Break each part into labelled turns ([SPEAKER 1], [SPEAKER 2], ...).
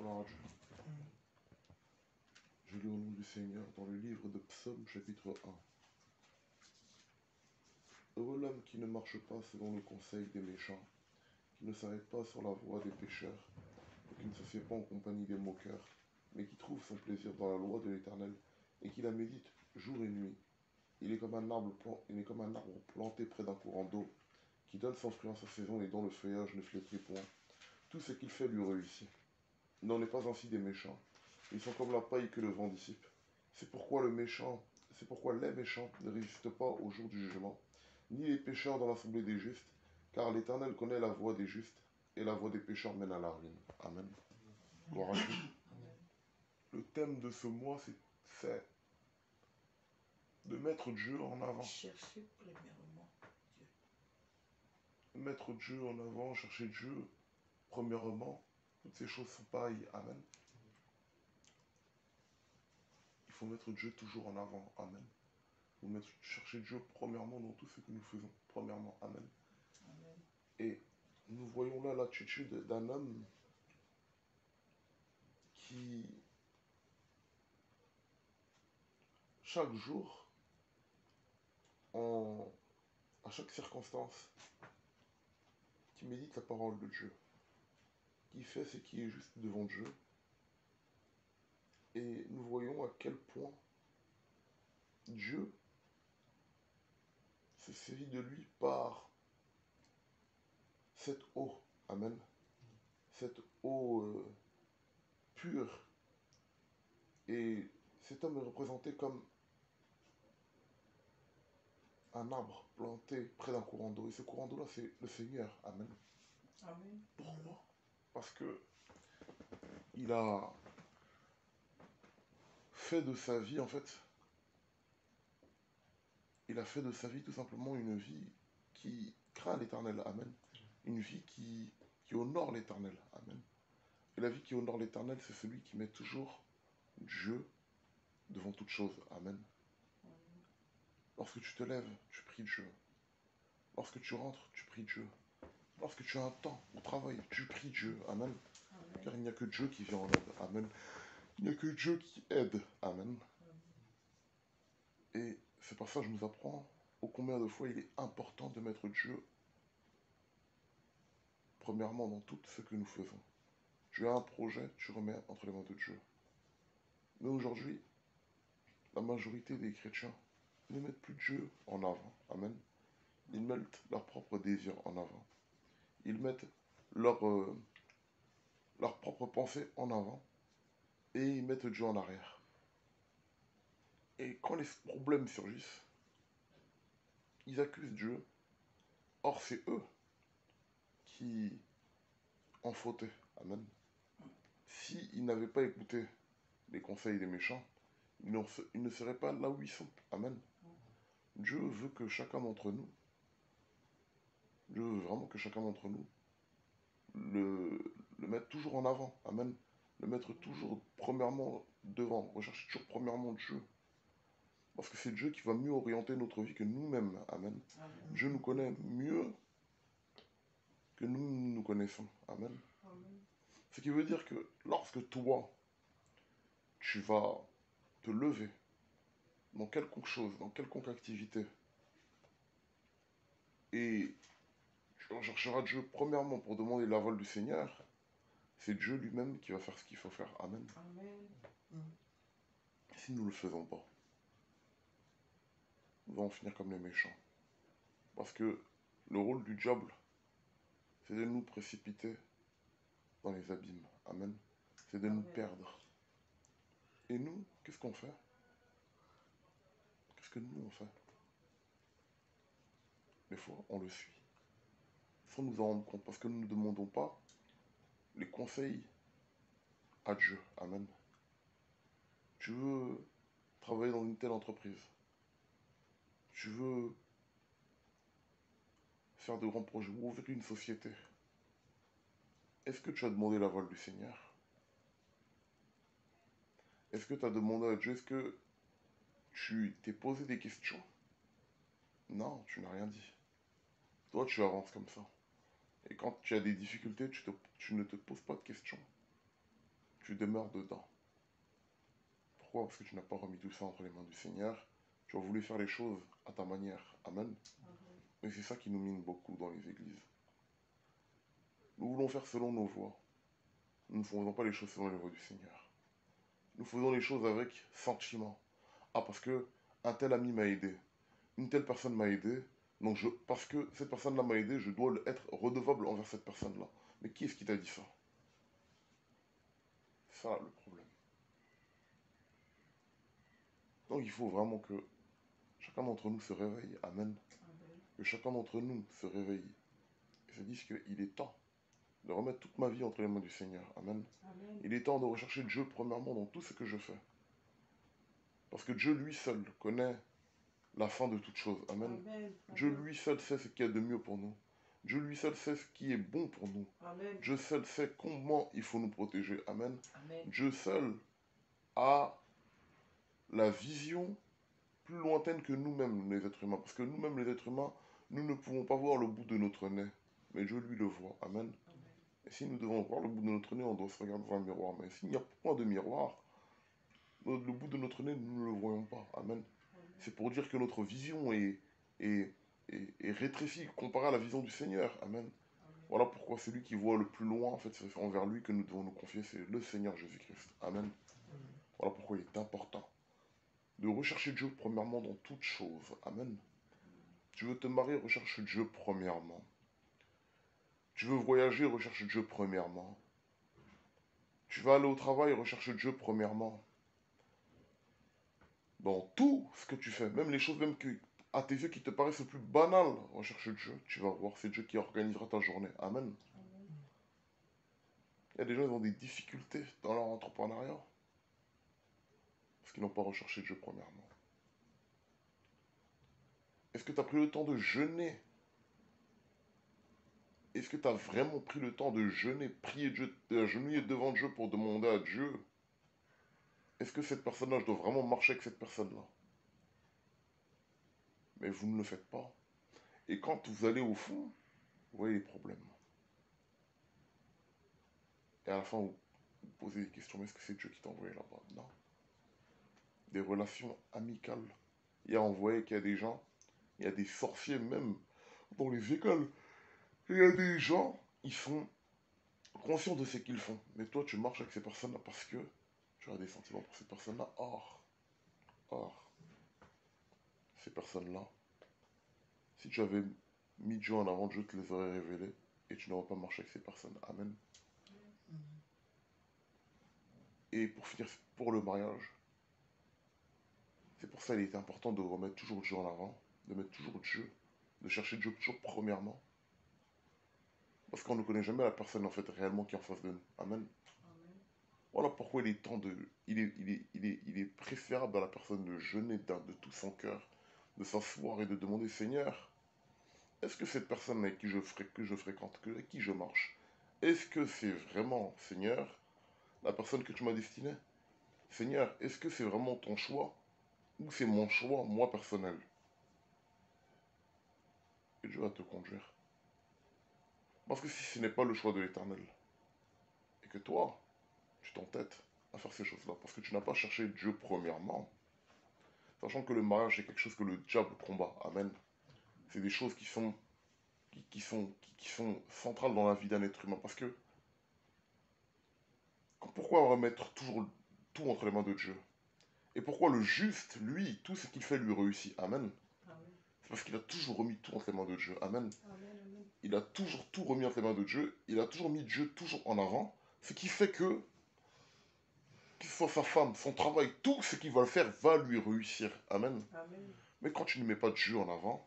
[SPEAKER 1] gloire à Dieu. Je lis au nom du Seigneur dans le livre de Psaume chapitre 1. Heureux l'homme qui ne marche pas selon le conseil des méchants, qui ne s'arrête pas sur la voie des pécheurs, et qui ne s'assied pas en compagnie des moqueurs, mais qui trouve son plaisir dans la loi de l'Éternel, et qui la médite jour et nuit. Il est comme un arbre planté près d'un courant d'eau, qui donne son fruit en sa saison et dont le feuillage ne flétrit point. Tout ce qu'il fait lui réussit. Il n'en est pas ainsi des méchants. Ils sont comme la paille que le vent dissipe. C'est pourquoi les méchants ne résistent pas au jour du jugement, ni les pécheurs dans l'assemblée des justes, car l'Éternel connaît la voie des justes, et la voie des pécheurs mène à la ruine. Amen. Gloire à Dieu. Le thème de ce mois, c'est de mettre Dieu en avant.
[SPEAKER 2] Chercher premièrement Dieu.
[SPEAKER 1] Mettre Dieu en avant, chercher Dieu premièrement. Toutes ces choses sont pareilles. Amen. Il faut mettre Dieu toujours en avant. Amen. Il faut chercher Dieu premièrement dans tout ce que nous faisons. Premièrement. Amen.
[SPEAKER 2] Amen.
[SPEAKER 1] Et nous voyons là l'attitude d'un homme qui, chaque jour, à chaque circonstance, qui médite la parole de Dieu, qui fait ce qui est juste devant Dieu. Et nous voyons à quel point Dieu se saisit de lui par cette eau. Amen. Cette eau pure. Et cet homme est représenté comme un arbre planté près d'un courant d'eau. Et ce courant d'eau-là, c'est le Seigneur. Amen.
[SPEAKER 2] Amen.
[SPEAKER 1] Pourquoi? Parce que il a fait de sa vie, en fait, il a fait de sa vie tout simplement une vie qui craint l'Éternel. Amen. Une vie qui honore l'Éternel. Amen. Et la vie qui honore l'Éternel, c'est celui qui met toujours Dieu devant toute chose. Amen. Lorsque tu te lèves, tu pries Dieu. Lorsque tu rentres, tu pries Dieu. Lorsque tu as un temps au travail, tu pries Dieu. Amen.
[SPEAKER 2] Amen.
[SPEAKER 1] Car il n'y a que Dieu qui vient en aide. Amen. Il n'y a que Dieu qui aide. Amen. Et ce passage nous apprend ô combien de fois il est important de mettre Dieu premièrement dans tout ce que nous faisons. Tu as un projet, tu remets entre les mains de Dieu. Mais aujourd'hui, la majorité des chrétiens ne mettent plus Dieu en avant. Amen. Ils mettent leurs propres désirs en avant. Ils mettent leurs propres pensées en avant et ils mettent Dieu en arrière. Et quand les problèmes surgissent, ils accusent Dieu. Or, c'est eux qui en fautaient. Amen. S'ils n'avaient pas écouté les conseils des méchants, ils ne seraient pas là où ils sont. Amen. Dieu veut que chacun d'entre nous, Dieu veut vraiment que chacun d'entre nous le mette toujours en avant. Amen. Le mettre toujours premièrement devant. Rechercher toujours premièrement Dieu. Parce que c'est Dieu qui va mieux orienter notre vie que nous-mêmes. Amen.
[SPEAKER 2] Amen.
[SPEAKER 1] Dieu nous connaît mieux que nous nous connaissons. Amen.
[SPEAKER 2] Amen.
[SPEAKER 1] Ce qui veut dire que lorsque toi, tu vas te lever dans quelconque chose, dans quelconque activité, et tu rechercheras Dieu premièrement pour demander l'aval du Seigneur, c'est Dieu lui-même qui va faire ce qu'il faut faire. Amen.
[SPEAKER 2] Amen.
[SPEAKER 1] Si nous ne le faisons pas, nous allons finir comme les méchants. Parce que le rôle du diable, c'est de nous précipiter dans les abîmes. Amen. C'est de nous
[SPEAKER 2] Amen.
[SPEAKER 1] perdre. Et nous, qu'est-ce qu'on fait? Qu'est-ce que nous on fait? Des fois, on le suit. Sans nous en rendre compte. Parce que nous ne demandons pas les conseils à Dieu. Amen. Tu veux travailler dans une telle entreprise. Tu veux faire de grands projets ou ouvrir une société. Est-ce que tu as demandé l'aval du Seigneur? Est-ce que tu as demandé à Dieu? Est-ce que tu t'es posé des questions? Non, tu n'as rien dit. Toi, tu avances comme ça. Et quand tu as des difficultés, tu ne te poses pas de questions. tu demeures dedans. Pourquoi? Parce que tu n'as pas remis tout ça entre les mains du Seigneur. Tu as voulu faire les choses à ta manière. Amen.
[SPEAKER 2] Amen.
[SPEAKER 1] Et c'est ça qui nous mine beaucoup dans les églises. Nous voulons faire selon nos voies. Nous ne faisons pas les choses selon les voies du Seigneur. Nous faisons les choses avec sentiment. Ah, parce que un tel ami m'a aidé. Une telle personne m'a aidé. Donc, parce que cette personne-là m'a aidé, je dois être redevable envers cette personne-là. Mais qui est-ce qui t'a dit ça? C'est ça le problème. Donc, il faut vraiment que chacun d'entre nous se réveille. Amen.
[SPEAKER 2] Amen.
[SPEAKER 1] Que chacun d'entre nous se réveille et se dise qu'il est temps de remettre toute ma vie entre les mains du Seigneur. Amen.
[SPEAKER 2] Amen.
[SPEAKER 1] Il est temps de rechercher Dieu premièrement dans tout ce que je fais. Parce que Dieu lui seul connaît la fin de toute chose. Amen.
[SPEAKER 2] Amen.
[SPEAKER 1] Dieu
[SPEAKER 2] Amen.
[SPEAKER 1] lui seul sait ce qu'il y a de mieux pour nous. Dieu lui seul sait ce qui est bon pour nous.
[SPEAKER 2] Amen.
[SPEAKER 1] Dieu seul sait comment il faut nous protéger. Amen.
[SPEAKER 2] Amen.
[SPEAKER 1] Dieu seul a la vision plus lointaine que nous-mêmes, les êtres humains. Parce que nous-mêmes, les êtres humains, nous ne pouvons pas voir le bout de notre nez. Mais Dieu, lui, le voit. Amen.
[SPEAKER 2] Amen.
[SPEAKER 1] Et si nous devons voir le bout de notre nez, on doit se regarder dans un miroir. Mais s'il n'y a point de miroir, le bout de notre nez, nous ne le voyons pas. Amen. C'est pour dire que notre vision est rétrécie comparée à la vision du Seigneur. Amen.
[SPEAKER 2] Amen.
[SPEAKER 1] Voilà pourquoi celui qui voit le plus loin, en fait, c'est envers lui que nous devons nous confier, c'est le Seigneur Jésus-Christ. Amen. Voilà pourquoi il est important de rechercher Dieu premièrement dans toutes choses. Amen. Tu veux te marier, recherche Dieu premièrement. Tu veux voyager, recherche Dieu premièrement. Tu vas aller au travail, recherche Dieu premièrement. Dans tout ce que tu fais, même les choses même à tes yeux qui te paraissent le plus banales, recherche Dieu. Tu vas voir, c'est Dieu qui organisera ta journée. Amen.
[SPEAKER 2] Amen.
[SPEAKER 1] Il y a des gens qui ont des difficultés dans leur entrepreneuriat parce qu'ils n'ont pas recherché Dieu premièrement. Est-ce que tu as pris le temps de jeûner? Est-ce que tu as vraiment pris le temps de jeûner, prier Dieu, agenouiller devant Dieu pour demander à Dieu? Est-ce que cette personne-là, je dois vraiment marcher avec cette personne-là? Mais vous ne le faites pas. Et quand vous allez au fond, vous voyez les problèmes. Et à la fin, vous posez des questions, mais est-ce que c'est Dieu qui t'a envoyé là-bas? Non. Des relations amicales. Il y a envoyé qu'il y a des gens, il y a des sorciers même dans les écoles. Il y a des gens, ils sont conscients de ce qu'ils font. Mais toi, tu marches avec ces personnes-là parce que tu as des sentiments pour ces personnes-là. Or, ces personnes-là, si tu avais mis Dieu en avant, Dieu te les aurait révélés et tu n'aurais pas marché avec ces personnes. Amen. Et pour finir, pour le mariage, c'est pour ça qu'il est important de remettre toujours Dieu en avant, de mettre toujours Dieu, de chercher Dieu toujours premièrement. Parce qu'on ne connaît jamais la personne en fait réellement qui est en face de nous. Amen.
[SPEAKER 2] Amen.
[SPEAKER 1] Voilà pourquoi il est temps de. Il est préférable à la personne de jeûner de tout son cœur, de s'asseoir et de demander Seigneur, est-ce que cette personne avec qui que je fréquente, avec qui je marche, est-ce que c'est vraiment, Seigneur, la personne que tu m'as destinée? Seigneur, est-ce que c'est vraiment ton choix ou c'est mon choix, moi personnel? Et Dieu va te conduire. Parce que si ce n'est pas le choix de l'Éternel, et que toi, tu t'entêtes à faire ces choses-là, parce que tu n'as pas cherché Dieu premièrement, sachant que le mariage est quelque chose que le diable combat. Amen. C'est des choses qui sont centrales dans la vie d'un être humain. Parce que pourquoi remettre toujours tout entre les mains de Dieu? Et pourquoi le juste, lui, tout ce qu'il fait lui réussit? Amen.
[SPEAKER 2] Amen.
[SPEAKER 1] C'est parce qu'il a toujours remis tout entre les mains de Dieu. Amen.
[SPEAKER 2] Amen.
[SPEAKER 1] Il a toujours tout remis entre les mains de Dieu. Il a toujours mis Dieu toujours en avant. Ce qui fait que, qu'il soit sa femme, son travail, tout ce qu'il va faire va lui réussir. Amen.
[SPEAKER 2] Amen.
[SPEAKER 1] Mais quand tu ne mets pas Dieu en avant,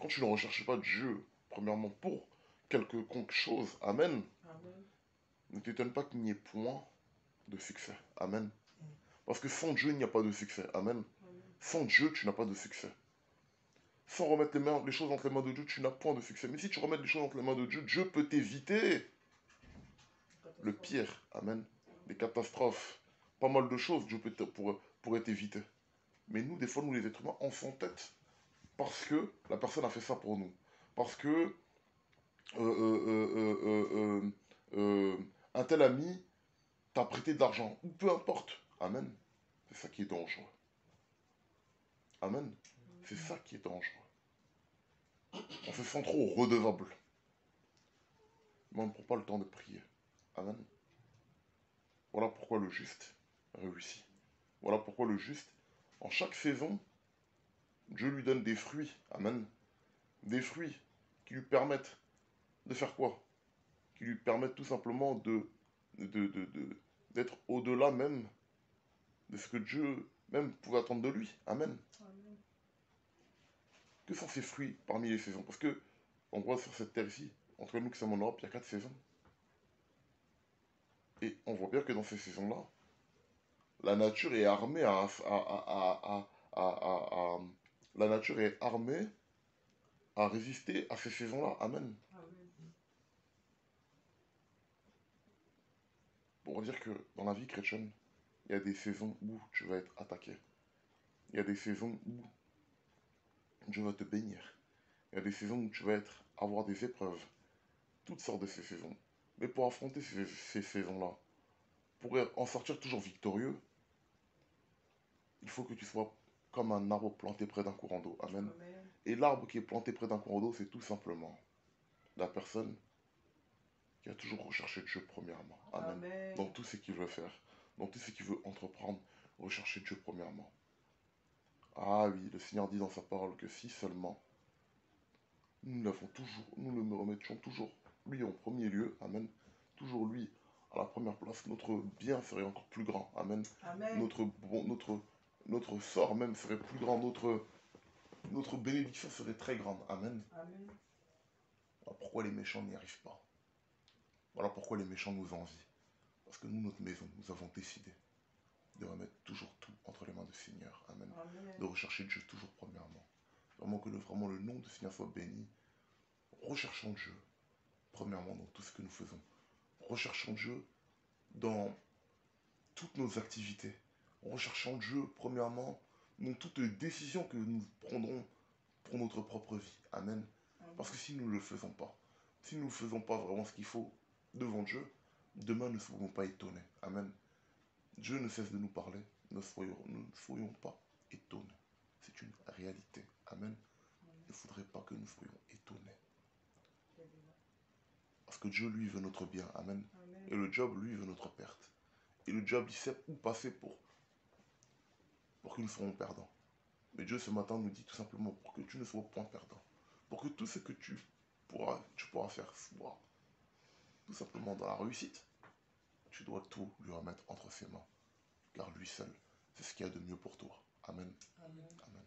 [SPEAKER 1] quand tu ne recherches pas Dieu, premièrement pour quelconque chose, Amen,
[SPEAKER 2] Amen.
[SPEAKER 1] ne t'étonne pas qu'il n'y ait point de succès. Amen. Parce que sans Dieu, il n'y a pas de succès. Amen.
[SPEAKER 2] Amen.
[SPEAKER 1] Sans Dieu, tu n'as pas de succès. Sans remettre les choses entre les mains de Dieu, tu n'as point de succès. Mais si tu remets les choses entre les mains de Dieu, Dieu peut t'éviter le pire. Amen. Des catastrophes. Pas mal de choses, Dieu pourrait t'éviter. Mais nous, des fois, nous les êtres humains, on s'entête. Parce que la personne a fait ça pour nous. Parce que un tel ami t'a prêté de l'argent, ou peu importe. Amen. C'est ça qui est dangereux. Amen. C'est ça qui est dangereux. On se sent trop redevable. Mais on ne prend pas le temps de prier. Amen. Voilà pourquoi le juste réussit. Voilà pourquoi le juste, en chaque saison, Dieu lui donne des fruits. Amen. Des fruits qui lui permettent de faire quoi? Qui lui permettent tout simplement d'être au-delà même de ce que Dieu même pouvait attendre de lui. Amen.
[SPEAKER 2] Amen.
[SPEAKER 1] Que sont ces fruits parmi les saisons? Parce que on voit sur cette terre-ci, entre nous qui sommes en Europe, il y a 4 saisons. Et on voit bien que dans ces saisons-là, la nature est armée la nature est armée à résister à ces saisons-là. Amen.
[SPEAKER 2] Amen.
[SPEAKER 1] Pour dire que dans la vie chrétienne, il y a des saisons où tu vas être attaqué. Il y a des saisons où Dieu va te bénir. Il y a des saisons où tu vas avoir des épreuves. Toutes sortes de ces saisons. Mais pour affronter ces saisons-là, pour en sortir toujours victorieux, il faut que tu sois comme un arbre planté près d'un courant d'eau. Amen.
[SPEAKER 2] Amen.
[SPEAKER 1] Et l'arbre qui est planté près d'un courant d'eau, c'est tout simplement la personne qui a toujours recherché Dieu premièrement. Amen.
[SPEAKER 2] Amen.
[SPEAKER 1] Dans tout ce qu'il veut faire, dans tout ce qu'il veut entreprendre, rechercher Dieu premièrement. Ah oui, le Seigneur dit dans sa parole que si seulement nous l'avons toujours, nous le remettions toujours lui en premier lieu, amen, toujours lui à la première place, notre bien serait encore plus grand, amen.
[SPEAKER 2] Amen.
[SPEAKER 1] Notre sort même serait plus grand, notre bénédiction serait très grande, amen.
[SPEAKER 2] Amen.
[SPEAKER 1] Voilà pourquoi les méchants n'y arrivent pas. Voilà pourquoi les méchants nous envient. Parce que nous, notre maison, nous avons décidé de remettre toujours tout entre les mains du Seigneur, amen.
[SPEAKER 2] Amen.
[SPEAKER 1] De rechercher Dieu toujours premièrement. Vraiment que vraiment le nom du Seigneur soit béni. Recherchons Dieu premièrement dans tout ce que nous faisons. Recherchons Dieu dans toutes nos activités. Recherchons Dieu premièrement dans toutes les décisions que nous prendrons pour notre propre vie. Amen.
[SPEAKER 2] Amen.
[SPEAKER 1] Parce que si nous ne le faisons pas, si nous ne faisons pas vraiment ce qu'il faut devant Dieu, demain nous ne serons pas étonnés. Amen. Dieu ne cesse de nous parler, ne soyons pas étonnés. C'est une réalité. Amen. Il ne faudrait pas que nous soyons étonnés. Parce que Dieu, lui, veut notre bien. Amen.
[SPEAKER 2] Amen.
[SPEAKER 1] Et le diable, lui, veut notre perte. Et le diable, il sait où passer pour que nous soyons perdants. Mais Dieu, ce matin, nous dit tout simplement pour que tu ne sois point perdant. Pour que tout ce que tu pourras faire soit tout simplement dans la réussite. Tu dois tout lui remettre entre ses mains. Car lui seul, c'est ce qu'il y a de mieux pour toi. Amen.
[SPEAKER 2] Amen.
[SPEAKER 1] Amen.